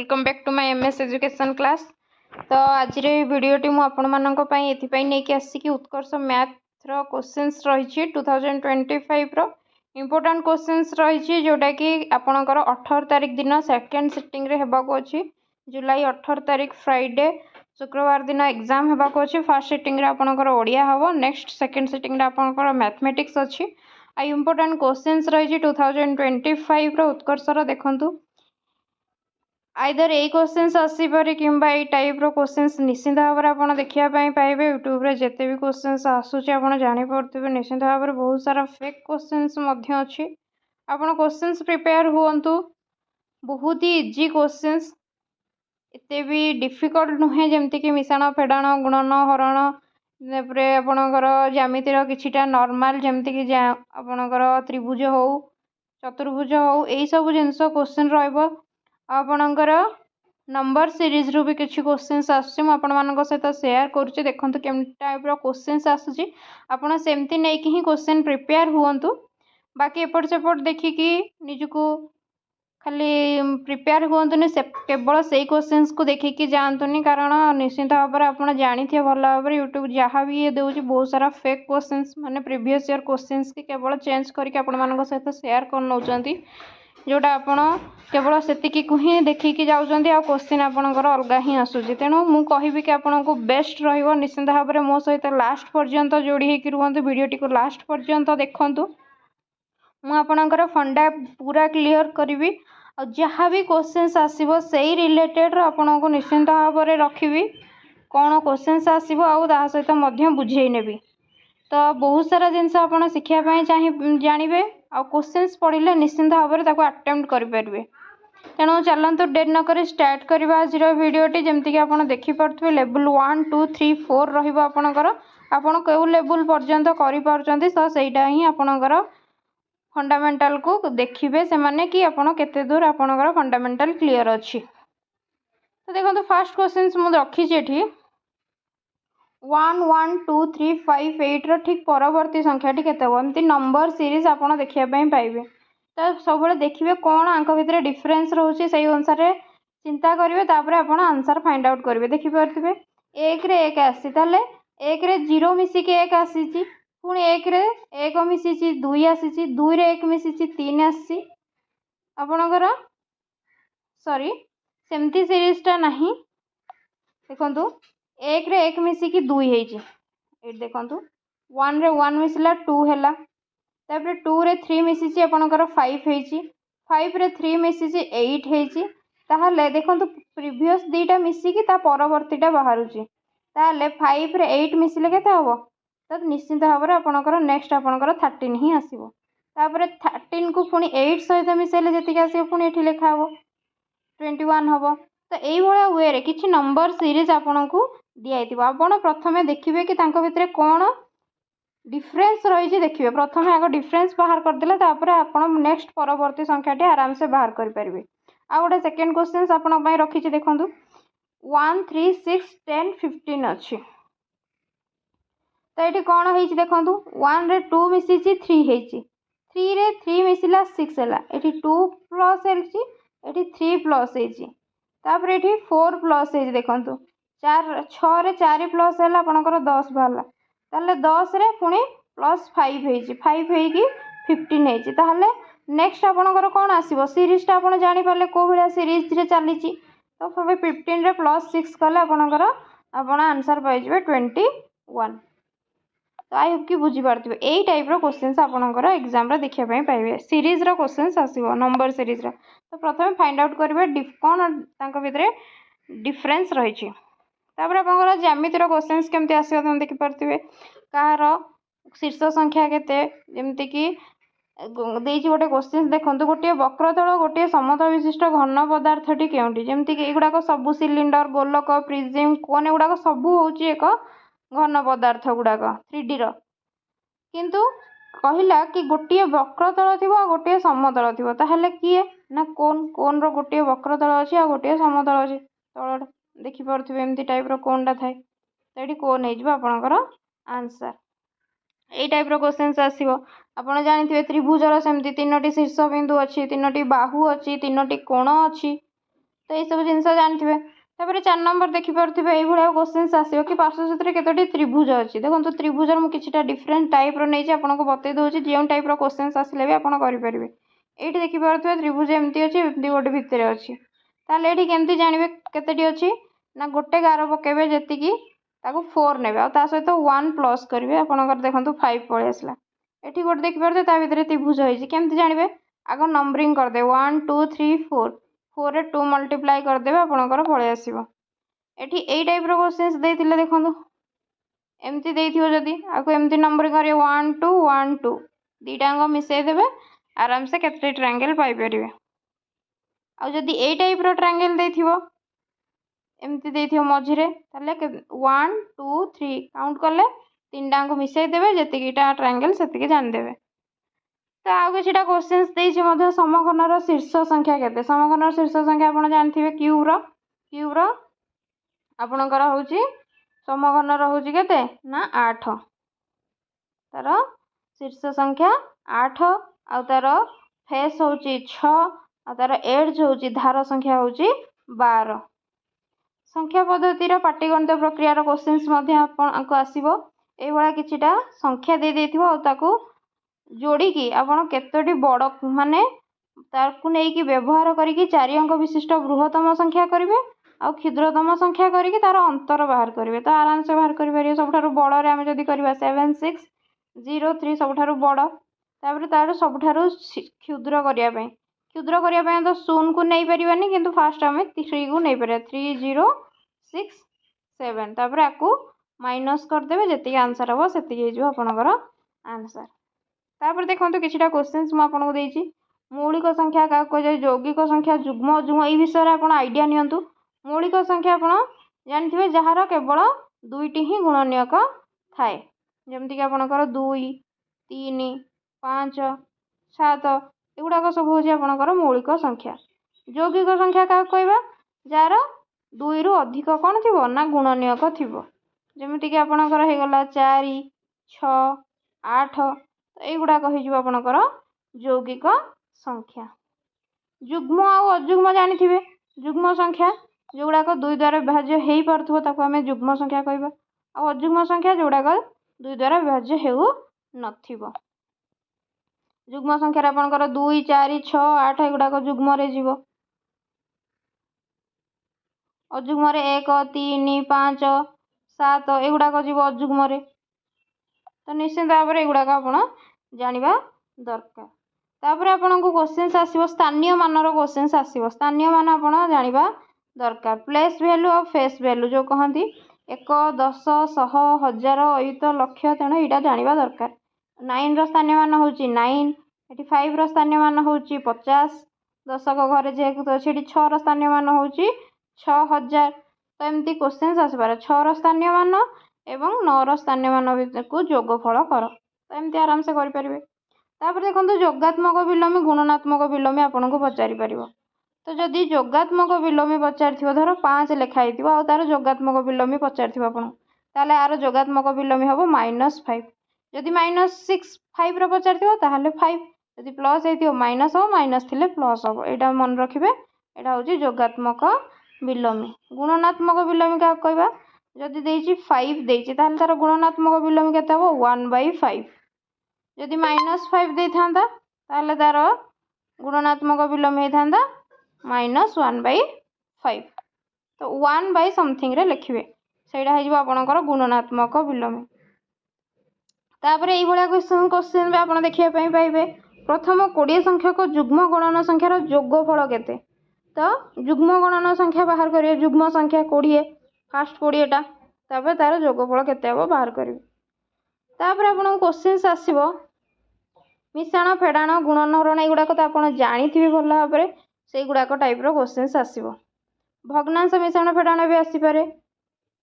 Welcome back to my MS education class. तो आज भिडियोटी मुझे नहीं आसिक उत्कर्ष मैथ क्वेश्चंस रही 2025 रो इम्पोर्टेंट क्वेश्चंस रही जोटा कि आपणकर 18 तारिख दिन सेकेंड सिटिंग रे हेबाको अछि। जुलाई 18 तारिख फ्राइडे शुक्रवार दिन एग्जाम हेबाको अछि। फर्स्ट सिटिंग रे आपणकर ओडिया हबो, नेक्स्ट सेकेंड सिटिंग रे आपणकर मैथमेटिक्स अछि। आ इम्पोर्टेंट क्वेश्चंस रही 2025 रो उत्कर्ष रो देखंतु आइदर यही क्वेश्चंस आसीपारे किंबा एई टाइप रो क्वेश्चंस निश्चित भाव में आप देखा पाइबे। यूट्यूब रे जिते भी क्वेश्चंस आसूचे आप जापे निश्चित भाव में बहुत सारा फेक क्वेश्चंस अच्छी। आपन क्वेश्चंस प्रिपेयर हुंतु, बहुत ही इजी क्वेश्चंस, एते भी डिफिकल्ट नुहे जमती कि मिश्रण फेड़ाण गुणन हरण आपणकर ज्यामितिर किछिटा नॉर्मल जमती कि आपणकर त्रिभुज हो चतुर्भुज हो यही सब जिनस क्वेश्चन रहिबो। आपणकर नंबर सीरीज रू भी किसी क्वेश्चंस आसमान सहित सेयार करुच्चे। देखो केम टाइप क्वेश्चंस आसूची आपड़ सेमती नहीं ही क्वेश्चन प्रिपेयर हुंतु। बाकी एपट सेपट देखिकी निजको खाली प्रिपेयर हुंतुनि केवल से क्वेश्चंस को देखिकी जातुनि, कारण निश्चित भाव में आप जानी भल भाव में यूट्यूब जहाँ भी ये दूसरी बहुत सारा फेक क्वेश्चंस माने प्रीवियस ईयर क्वेश्चंस की केवल चेंज करके आपण सहित सेयार कर नौचंती, जोटा आपण केवल सेतिकी को ही देखिकी जाउचंती आ क्वेश्चन आपणकर अलग ही आसूची। तेणु मु कहिबी कि आपनको बेस्ट रहिबो निश्चित भाव में मो सहित लास्ट पर्यंत जोड़ी होकर रुहंतु। वीडियोटी को लास्ट पर्यंत देखंतु, मु आपणकर फंडा पूरा क्लियर करी और जहाँ भी क्वेश्चंस आसीबो सेही रिलेटेड आपनको निश्चित भाव में रखिबी कौन क्वेश्चंस आसीबो आ ता सहित मध्य बुझेई नेबी। तो बहुत सारा जिनस आप शिखापी चाहिए जानवे आ क्वेश्चंस पढ़ले निश्चित भाव में अटेम्प्ट करेंगे। तेणु चलतु डेट नक स्टार्ट करवा आज भिडियोटी। जमती कि आप देखिपे लेवल 1 2 3 4 रहा आपड़ कौ लेवल पर्यंत करें तो सहीटा ही आपणकर फंडामेंटाल को देखिए से माने कि आपड़ केते दूर आपणकर फंडामेंटाल क्लियर अच्छी। तो देखो फास्ट क्वेश्चन मुझे रखी 1 1 2 3 5 8 ठीक परवर्ती संख्याटी केते हो एमती नंबर सीरीज आप देखापी पाइबे। तो सब देखिए कौन आंक भितर डिफरेन्स रोचे से अनुसार चिंता करेंगे, तापर आप आंसर फाइंड आउट करेंगे। देखिपे एक रे एक आसी एक रे 0 मिसिक एक आसी, पुणी एक रे एक मिसी 2 आसी, 2 रे एक मिसी 3 आसी आपणकर सॉरी सेमती सीरीजटा नहीं। देखु एक रे एक मिसिकी 2 होती देखु 1 रे 1 मिसला 2 है, तापर 2 रे 3 मिसी आपणकर 5 होती, 5 रे 3 मिसी 8 होती। ताहले देखो प्रीवियस दीटा मिसिकी परवर्तीटा बाहर 5 रे 8 मिसिले केते हबो, तो निश्चित भाव में आपणकर नेक्स्ट आपणकर 13 ही आसीबो। तापर 13 को पुणी 8 सहित मिसेले जति आसीबो पुणी एठी लेखा हबो 21 हबो। तो यही भाया वे रे किछि नंबर सीरीज आपनको दिखाई। आपड़ प्रथमे देखिए कि तांको भितरे कौन डिफरेन्स रही देखिए। प्रथम आग डिफरेन्स बाहर करदे आप नेक्स्ट परवर्ती संख्याटी आराम से बाहर करेंगे। आ गोटे सेकेंड क्वेश्चन आप रखी देखो 1 3 6 10 15 अच्छी। तो ये कौन है देखो 1 रे 2 मिसी 3 होती, 3 रे 3 मिसला 6 है, ये 2 प्लस ये 3 प्लस होपर ये 4 प्लस हो देखो 6 रे 4 प्लस है आपंकर 10 बाहर, ताहले 10 रे पुणी प्लस 5 होती 5 होगी 15 होती। ताहले नेक्स्ट आपंकर कौन आसो सीरीजटा आप जापारे कौ भाया सीरीज रे चली। तो 15 रे प्लस 6 कले आपंकर आप आंसर पाइबे 21। तो आई होप कि बुझीपारे यही टाइप क्वेश्चंस आपंकर एग्जाम देखापी पाइबे। सीरीज रो क्वेश्चंस आसो नंबर सीरीज रो। तो प्रथम फाइंड आउट करेंगे कौन भितर डिफरेन्स रही। तापर आप ज्यामितिर क्वेश्चंस केमती आसो तुम देखिपे कହାର शीर्ष संख्या केते जमती कि गोटे क्वेश्चन देखो गोटे वक्रतल गोटे समतल विशिष्ट घन पदार्थटी केउंटी, जमती कि एगुड़ाक सबू सिलिंडर गोलक प्रिज्म कोन एगुड़ाक सबू होची एक घन पदार्थ गुड़ाक 3D रो, किंतु कहला कि गोटे वक्रतल थी गोटे समतल थी। ताहले किए ना कोन कोन रो गोटे वक्रतल अच्छी आ गोटे समतल अच्छी तल देखिपे एमती टाइप कोनटा थाए तो ये कोन होपणकर आंसर। यही टाइप क्वेश्चंस आसो आपड़ जानते त्रिभुजर सेमती 3टी शीर्ष बिंदु अच्छी, 3टी बाहु अच्छी, 3टी कोण अच्छी। तो ये सब जिनस जानते। तापर 4 नंबर देखिपे ये क्वेश्चन आसो कि पार्श्वचतुरे केतोटी त्रिभुज अच्छी। देखो त्रिभुजर मुझे डिफरेन्ट टाइप नहीं आपको बतई दूसरी जो टाइप क्वेश्चन आसिले भी आप करेंगे। ये देखिपे त्रिभुज एमती अच्छी एमती गोटे भितर अच्छी। ताल ये केमती जानवे केतोटी अच्छी ना गोटे गार पकेबे जी 4 ने सहित 1 प्लस करेंगे आपंकर देखो 5 पलि आसला। ये गोटे देखिपे भितर त्रिभुज होती केमती जानवे आग नंबरिंग करदे 1 2 3 4 4 रे 2 मल्टीप्लाई करदे आपंकर पलि आसो। ये टाइप क्वेश्चन देते देखो एमती जदि आपको एमती नंबरिंग करेंगे 1 2 1 2 दुईटाक मिसईदेवे आराम से केते ट्रायंगल पाइपर। आदि ये टाइप ट्रायंगल एमती मझे 1 2 3 काउंट कले 3टाक मिसईदेवे जीटा ट्रायंगल से जानीदेवे। तो आउ कि क्वेश्चन समघनर शीर्ष संख्या केते। समघनर शीर्ष संख्या आप जानते क्यूब्र आपणकर हूँ समघनर हूँ केते ना 8 तार शीर्ष संख्या 8 आ तार फेस हूँ 6 आ तार एड्ज हूँ धार संख्या हूँ 12। संख्या पद्धतिर पाटीगणित प्रक्रियार क्वेश्चन आपको आसो ये किछिटा संख्या दे देथिबो जोड़ी आपड़ केतोटी बड़ माने ताकू नहीं व्यवहार करके 4 अंक विशिष्ट बृहत्तम संख्या करेंगे आ क्षुद्रतम संख्या करके तार अंतर बाहर करेंगे। तो आराम से बाहर करें सब बड़े आम जब करवा 7 6 0 3 सब बड़ तार सब क्षुद्र करने क्षुद्र करने तो 0 को नहीं पारानी कि फास्ट आम 3 को नहीं पार 3 0 6 7 तापर आपको माइनस करदे जी आंसर हम से आपणकर आंसर। तापर देखो किछिटा क्वेश्चन मुझे देती मौलिक संख्या क्या कह यौगिक संख्या जुग्म अजुग्म ये विषय में आप आइडिया नियंतु। मौलिक संख्या आप जानते जार केवल 2टी ही गुणनीयक थाए जमीक आपणकर 2 3 5 7 एगुड़ाक सब हूँ आपणकर मौलिक संख्या। यौगिक संख्या क्या कहवा जार 2 रु अधिक कौन थी ना गुणनीयक थी जमीक आपणकर होगला 4 6 8 युवाक होपणकर यौगिक संख्या। जुग्म आ अजुग्म जानते जुग्म संख्या जोगुड़ाक 2 द्वारा विभाज्य हो पार्थ्व आम जुग्म संख्या कहवा आ अजुग्म संख्या जोगुड़ाक 2 द्वारा विभाज्य हो नथिबो। जुग्म संख्या आपणकर 2 4 6 8 एगुड़ाक जुग्म जीव अजुग्म 1 3 5 7 एगुड़ाक जीव अजुग्म। तो निश्चित भाव में युवाक आप जाना दरकार। तापर आपन को क्वेश्चन आसो स्थानीय मानर क्वेश्चन आसो स्थानीय मान आप जाना दरकार। प्लेस वैल्यू और फेस वैल्यू जो कहती 1 10 100 1000 अयुत लक्ष तेणु यहाँ जाना दरकार। 9 स्थानीय मान हूँ 9 ये 5 स्थानीय मान हूँ 50 दशक घरे जेहेतु अच्छे 6 स्थानीय मान हूँ 6000। तो एमती क्वेश्चन आसपार 6 स्थानीय मान एवं 9 स्थानीय मान को जोगफल कर तो एमती आराम से करें। तापर देखो योगात्मक विलोमी गुणनात्मक विलोमी आपन को पचारि पार। तो जदि योगात्मक विलोमी पचार धर 5 लिखाई तार योगात्मक विलोमी पचार आपन ताले यार योगात्मक विलोमी हम -5 जदि -6 5 पचार ताहले 5 जदि प्लस हो माइनस हम माइनस थे प्लस हम यहाँ मन रखिए यहाँ हूँ योगात्मक विलोमी। गुणनात्मक विलोमी क्या कहवा जदि देछि 5 देछि ताहले तार गुणनात्मक विलोमी केते हो 1/5 जदि -5 दे था ताहले तार गुणनात्मक विलोमी होता -1/5 तो 1 बाय समथिंग रे लिखिए से आपणकर गुणनात्मक विलोमी। तापर ये क्वेश्चन भी आप देखा पाइबे प्रथम 20 संख्यक जुग्म गणन संख्यार जोगफल केते। तो जुग्म गणन संख्या बाहर करिए जुग्म संख्या 20 फास्ट 20टा तापर तार जोगफल केते हम बाहर करिए। तापर आपन क्वेश्चन आसो मिश्रण फेड़ाण गुणन हरण युवाक तो आप जानी भल भाव से गुड़ाक टाइप क्वेश्चन आसो। भग्नांश मिश्रण फेड़ाण भी आसीपे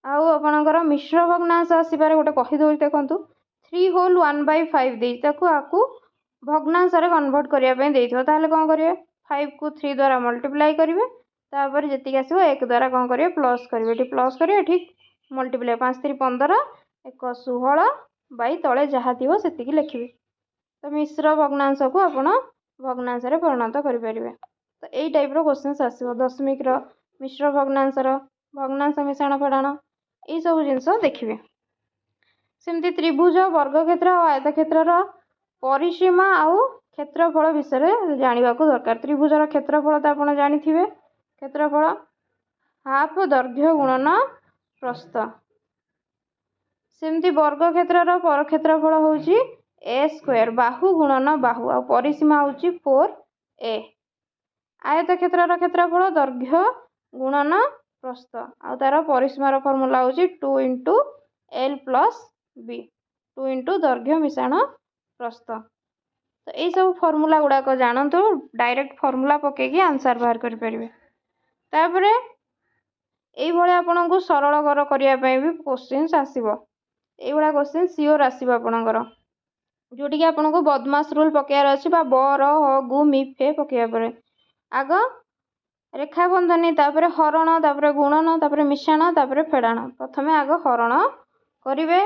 आपणकर मिश्र भग्नांश आसीपे गोटे कहीदे देखूँ 3 होल 1/5 आपको भग्नांश कन्वर्ट करने ताहले कौन करेंगे 5 को 3 द्वारा मल्टीप्लाई करेंगे तापर जी आसो 1 द्वारा कौन करेंगे प्लस करेंगे प्लस करेंगे ठीक मल्टीप्लाई 5 3 15 1 16 बाई तले जहाँ थी से लिखिए। तो मिश्र भग्नांश को आप भग्नांश परिणत करें। तो यही टाइप क्वेश्चंस आसो दशमिक मिश्र भग्नांश मिश्रण फेड़ाण यही सब जिनस देखिए सेमती त्रिभुज वर्गक्षेत्र और आयतक्षेत्र परिसीमा आउ क्षेत्रफल विषय जानवा दरकार त्रिभुजर क्षेत्रफल तो आप जानी क्षेत्रफल हाफ दैर्घ्य गुणन प्रस्थ सेमती वर्गक्षेत्र पर क्षेत्रफल होची ए स्क्वायर बाहु गुणन बाहु आ परिसीमा होची 4a आयत क्षेत्र क्षेत्रफल दैर्घ्य गुणन प्रस्थ आ तार परिसीमार फॉर्मूला होची 2 × l + b 2 × दैर्घ्य मिश्रण प्रस्थ तो यही सब फॉर्मूला गुड़ाक जानतु डायरेक्ट फॉर्मूला पकेकी आंसर बाहर कर परिबे तापरे एई भले आपनको सरलकर करिया पई भी क्वेश्चंस आसीबो एई भला क्वेश्चन सियोर आसीबो आपनकर जोटी कि आपनको बदमाश रूल पकेयार अछि बा ब र ह गु मि फे पकेया परे आग रेखा बंधनी तापरे हरण तापरे गुणन तापरे मिश्रण तापरे फेड़ाण प्रथमे आग हरण करिवे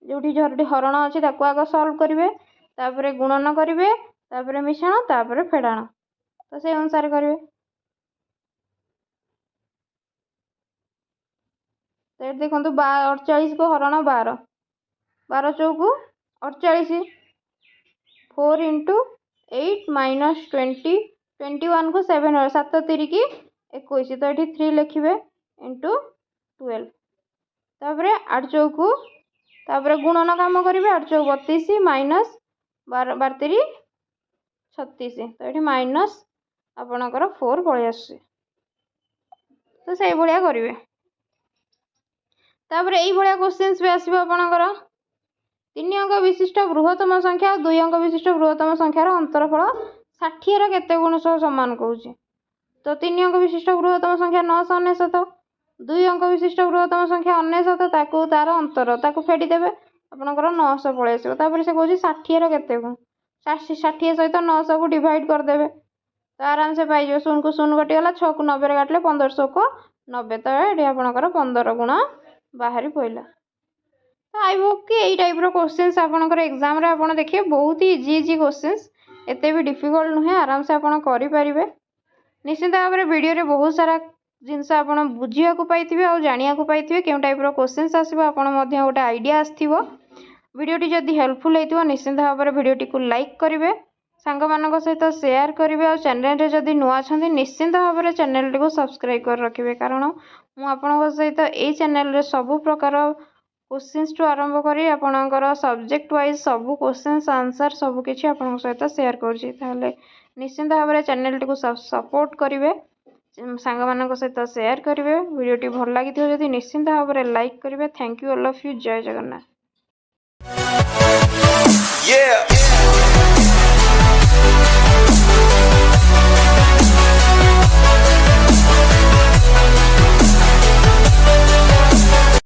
जोटी जोटी हरण अछि ताको आग सॉल्व करिवे तापरे गुणन करिवे तापरे मिश्रण तापरे फेड़ाण तो से अनुसार करिवे तो देखो 48 को हरण 12 12 चौकु 48 4 × 8 - 20 21 को 7 7 3 21 तो ये 3 लिखे इंटू 12 तापरे 8 चौकु तापरे गुणन काम करेंगे 8 चौक 32 माइनस 12 3 36 तो ये माइनस आपणकर 4 पलि आस तो से भाया करेंगे तापर यही भाया क्वेश्चंस भी आसो आपणकर 3 अंक विशिष्ट बृहत्तम संख्या और 2 अंक विशिष्ट बृहत्तम संख्यार अंतरफल 60 केते गुण सह समान कहूँ तो 3 अंक विशिष्ट बृहत्तम संख्या 999 2 अंक विशिष्ट बृहत्तम संख्या 99 तार अंतर ताको फेड़ीदेवे आपणकर 900 पलि आस से कौन 60 केते गुण 60 सहित 900 को डिवाइड करदे तो आराम से पाई 0 को 0 कटिगला 6 को 90 काटिले 1500 को 90 तो ये आपणकर 15 गुण बाहरी पड़ा तो आई होप कि यही टाइप क्वेश्चंस आपनकर एग्जाम रे आपन देखिए बहुत ही इजी क्वेश्चंस एते भी डिफिकल्ट नुहे आराम से आपन करि परिबे निश्चित भाव में वीडियो रे बहुत सारा जिनस आपन बुझिया को पाइथिबे और जानिया को पाइथिबे केउ टाइप क्वेश्चंस आसीबो आपन मध्ये गोटे आइडिया आस्थिबो वीडियोटी जदि हेल्पफुल हेतिबो निश्चित भाव में वीडियोटी को लाइक करिवे सांग मानक सहित शेयर करिवे और चैनल रे जदि नुआ अछंती निश्चित भाव में चैनल को सब्सक्राइब कर रखिवे कारण मु आपन सहित ए चैनल रे सब प्रकार क्वेश्चंस टू आरंभ करी आपणकर सब्जेक्ट वाइज सब क्वेश्चंस आंसर सब किछि आपन सहित शेयर करछि ताले निश्चित भाव में चैनल टी को सपोर्ट करिवे सांग मानक सहित शेयर करिवे वीडियोटी भल लागिथियो जदि निश्चित भाव में लाइक करिवे thank you all of you जय जगन्नाथ।